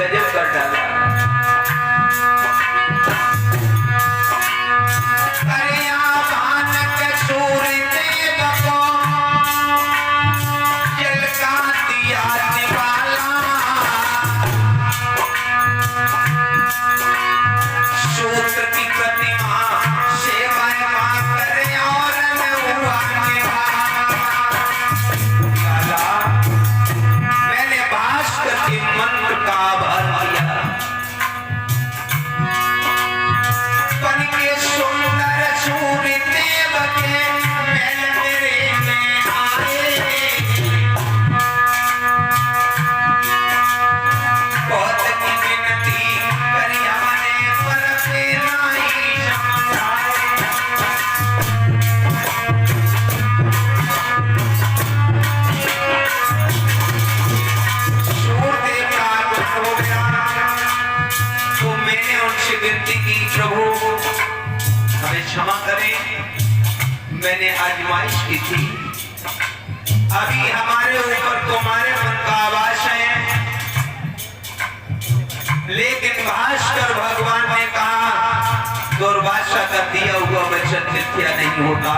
गजब कर डाला। क्षमा करें, मैंने आजमाइश की थी। अभी हमारे ऊपर तुम्हारे मन का आवाज है, लेकिन भास्कर भगवान ने कहा दुर्वासा का दिया हुआ वचन मिथ्या नहीं होता।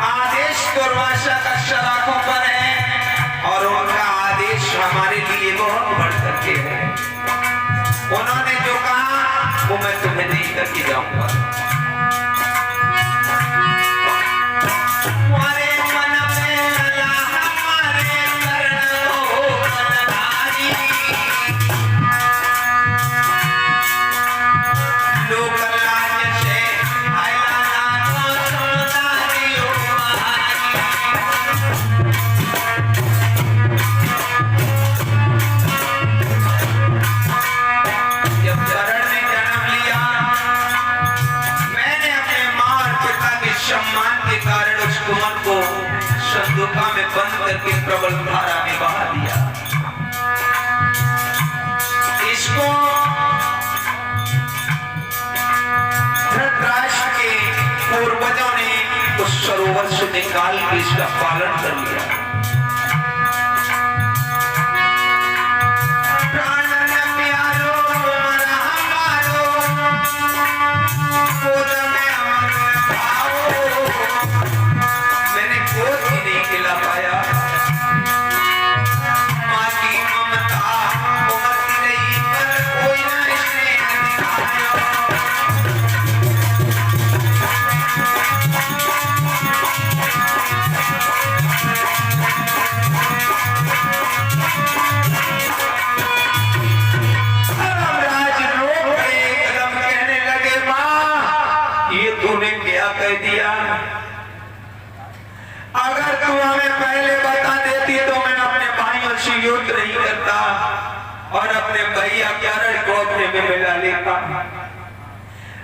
आदेश दुर्वासा का शराखों पर है और उनका आदेश हमारे लिए बहुत बढ़ करके है। उन्होंने जो कहा वो मैं तुम्हें नहीं करके जाऊंगा। में बंद करके प्रबल धारा में बहा दिया। इसको धृतराष्ट्र के पूर्वजों ने उस सरोवर से निकाल के इसका पालन कर लिया। अगर तू हमें पहले बता देती तो मैं अपने भाइयों से युद्ध नहीं करता और अपने भैया क्यारण को अपने में मिला लेता।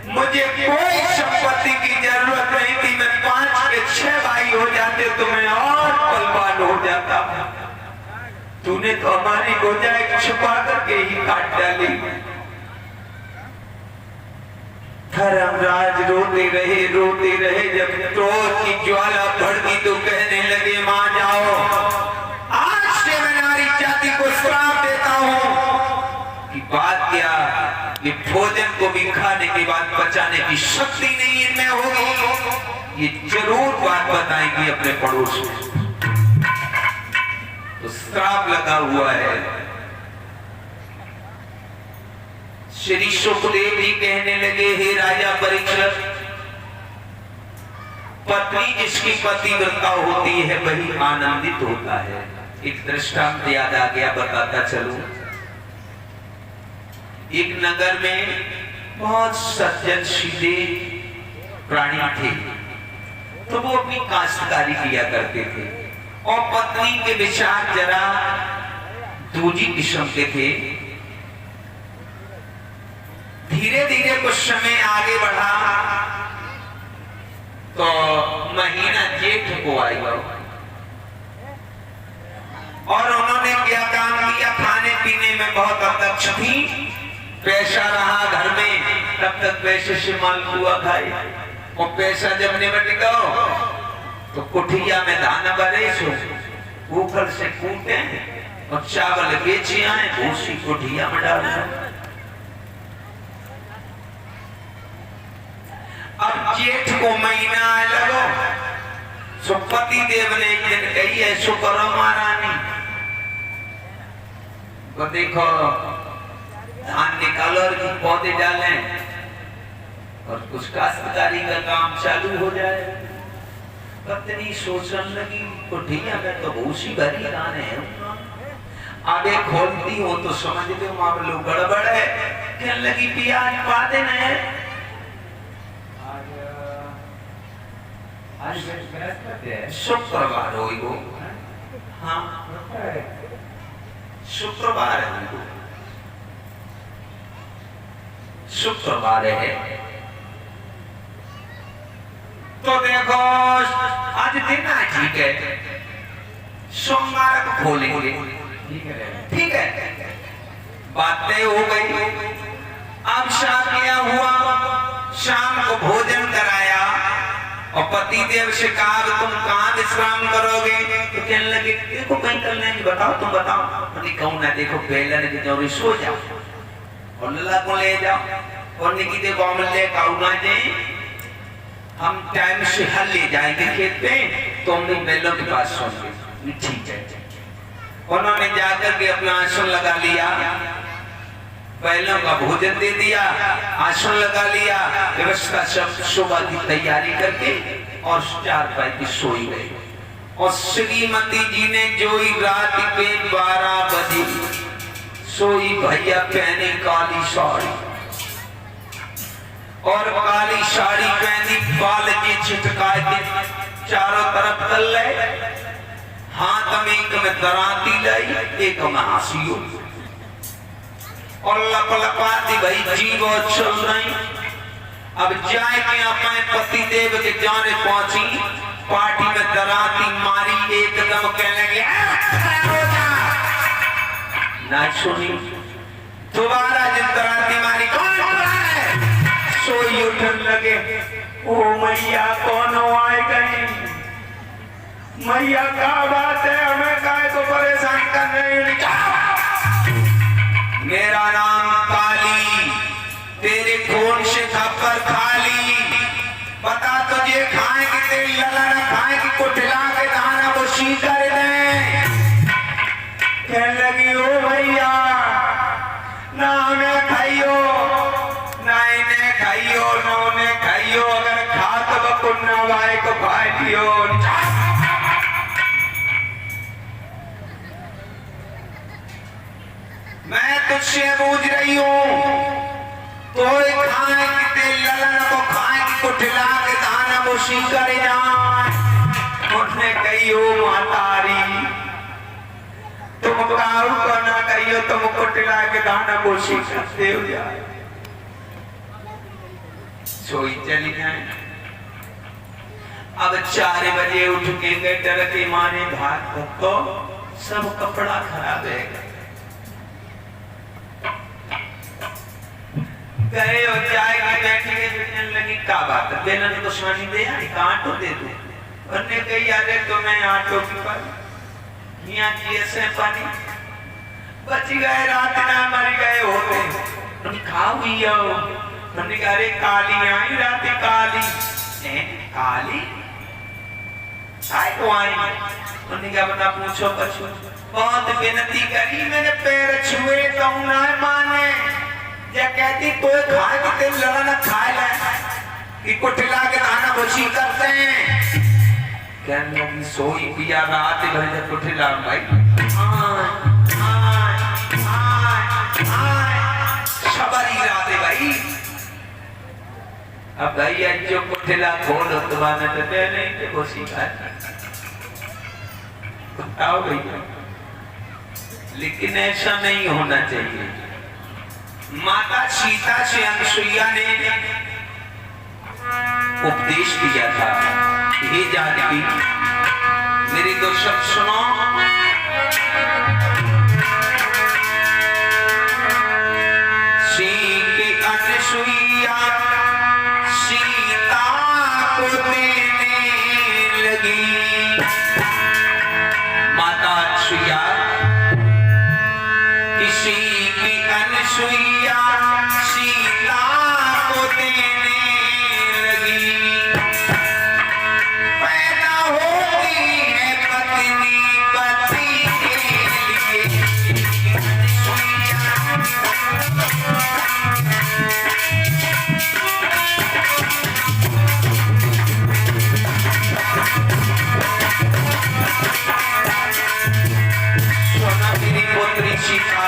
मुझे कोई संपत्ति की जरूरत नहीं थी। मैं 5 के 6 भाई हो जाते तो मैं और बलवान हो जाता। तूने तो हमारी गोजा छुपा करके ही काट डाली। धर्मराज रोते रहे। जब क्रोध की ज्वाला भड़की तो कहने लगे मां जाओ, आज से मैं नारी जाति को श्राप देता हूं कि बात क्या कि भोजन को भी खाने के बाद पचाने की शक्ति नहीं इनमें होगी। ये जरूर बात बताएंगी अपने पड़ोस में। तो श्राप लगा हुआ है। श्री सुखदेव जी कहने लगे हे राजा परीक्षित, पत्नी जिसकी पतिव्रता होती है वही आनंदित होता है। एक दृष्टांत याद आ गया, बताता चलूं। एक नगर में बहुत सज्जन सीधे प्राणी थे, तो वो अपनी काश्तकारी किया करते थे और पत्नी के विचार जरा दूजी किस्म के थे। धीरे धीरे कुछ समय आगे बढ़ा तो महीना जेठ को आया और उन्होंने क्या काम किया, खाने पीने में बहुत अध्यक्ष थी। पैसा रहा घर में, तब तक पैसे से मालपुआ खाए और पैसा जब निबट गया तो कुठिया में धान भरे सो ऊपर से कूटे और चावल बेचे आए, भूसी कोठिया में डाल दो। अब जेठ को महीना लगो, सो पति देव ने एक दिन कही है, सो करो महारानी, तो देखो धान निकालो और पौधे डालें और कुछ काश्तकारी का काम चालू हो जाए। पत्नी सोचने लगी, कोठिया में तो भूसी भरी गाने हैं, आगे खोलती हो तो समझ लो मामलो गड़बड़ है। कहने लगी प्याज पा देना है, शुक्रवार हो गो, हाँ शुक्रवार है, शुक्रवार है, तो देखो आज दिन है, ठीक है, सोमवार को खोलेंगे, ठीक है, बातें हो गई। अब शाम क्या हुआ, शाम को भोजन कराया और पति देव से कहा तुम कहाँ विश्राम करोगे, तो कहने लगे देखो कहीं कर लेंगे, बताओ तुम बताओ। मैंने कहूँ ना देखो बेलन की जोरी सो जाओ और लल्ला को ले जाओ और निकी देखो हम ले काऊ ना जाए, हम टाइम से हल ले जाएंगे खेत पे, तो हमने बैलों के पास सोएंगे, ठीक है। उन्होंने जाकर के अपना आसन लगा लिया, बैलों का भोजन दे दिया, आसन लगा लिया, व्यवस्था सब सुबह की तैयारी करके और चारपाई की सोई गई। और श्रीमती जी ने जो ही रात के 12 बजे सोई भैया पहनी काली साड़ी और काली साड़ी पहनी, बाल की छिटका के चारों तरफ तल ले, हाथ में एक में दराती लाई, एक में हासियो और लपलपाती भाई जीव और चल रही। अब जाए के अपने पति देव के जाने पहुंची, पार्टी में दराती मारी, एकदम कहने लगे ना सुनी, दोबारा जब दराती मारी, कौन है? सोई उठन लगे, ओ मैया कौन आए गई, मैया क्या बात है, हमें काहे को परेशान कर रही, मेरा नाम काली, तेरे खून से थप्पड़ खाली, बता तुझे खाए कि तेरी लला न खाए कि कुटिला के दाना को सी कर दे। कहने लगी ओ भैया ना हमें खाइयो ना इन्हें खाइयो ना उन्हें खाइयो, अगर खा तो बकुन्ना भाई को खा लियो। मैं तुझसे पूछ रही हूँ, तो खाए कि तेल ललन को खाए कि कुटिला के दाना को सी कर जाए। उसने कही हो मातारी, तुम काऊ को ना कहियो, तुम कुटिला के दाना को सी करते हो जाए। सोई चली जाए। अब 4 बजे उठ के गए, डर के मारे भाग तो सब कपड़ा खराब है, गए और जाए कि बैठी के जुटने लगी, क्या बात है बेलन को सुनानी दे यानी आटो दे दो, उन्होंने कही अरे तुम्हें आटो की पर यहाँ जीएसए पानी बच गए, रात ना मर गए होते, उन्हें खाओ ही हो, उन्होंने कहा अरे काली आई रात काली, काली आए तो आई, उन्होंने कहा बता पूछो पछू, बहुत विनती करी, मैंने पैर छुए तो ना माने, या कहती तो खाए कि तेल लड़ा ना खाए ले कि कुटिला के दाना बची करते हैं। कहने लगी सोई पिया रात भर जब कुटिला भाई शबरी रात भाई, अब भाई जो कुटिला खोलो तुम्हारे तो नहीं के बची खाए, बताओ भैया, लेकिन ऐसा नहीं होना चाहिए। माता सीता से अनुसुईया ने उपदेश दिया था, हे जानकी मेरी दो शब्द सुनो, सीकी अनुसुईया सीता को देने लगी। माता अनुसुईया सुइया सीता को देने लगी। पैदा होती है पत्नी पति के लिए, सोना मेरी पुत्री सीता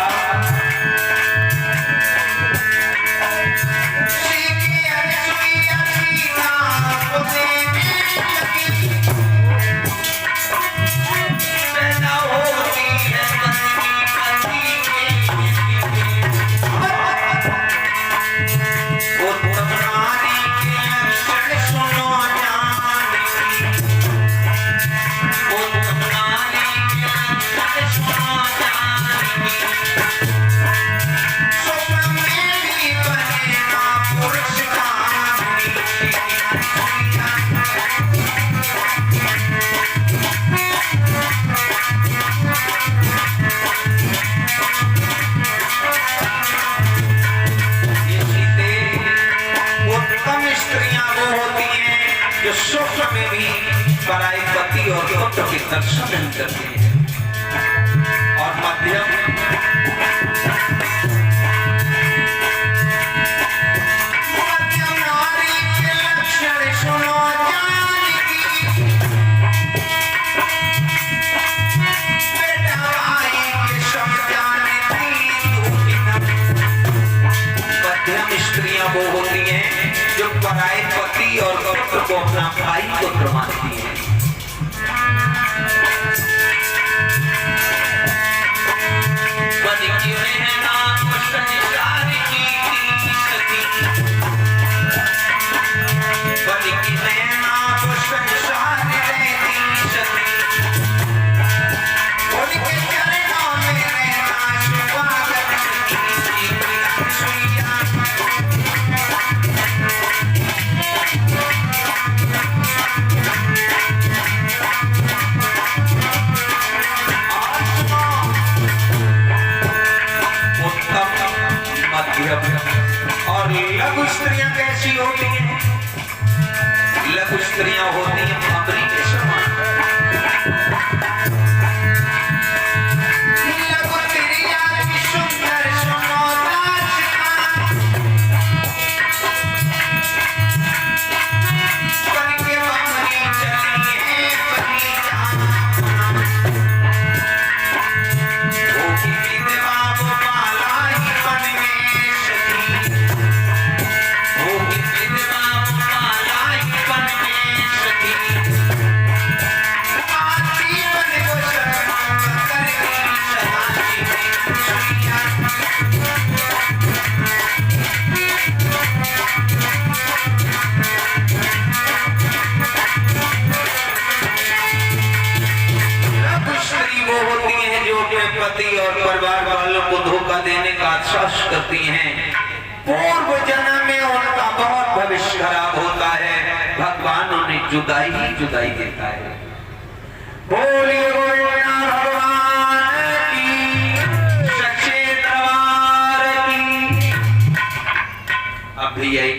जो स्वप्न में भी पराई पति और पुत्र के दर्शन नहीं करती है। और मध्यम नारी के लक्षण सुनो जानकी, बेटा भाई के सब जानती मध्यम स्त्रियां वो होती हैं जो पराए पति और पुत्र को अपना भाई पुत्र मानती है। और लघु स्त्रियां कैसी होती हैं? लघु स्त्रियां होती हैं भंवरी के समान। लघु स्त्रियां की सुंदर सुनो दास्तां, बन के भंवरी चली है बलिदान। वो की विधवा वो बाला ही बन गए पति और परिवार वालों को धोखा देने का आश्वास करती हैं। पूर्व जन्म में उनका बहुत भविष्य खराब होता है, भगवान उन्हें जुदाई ही जुदाई देता है। बोलिए भगवान की, सच्चे दरबार की। अभी यही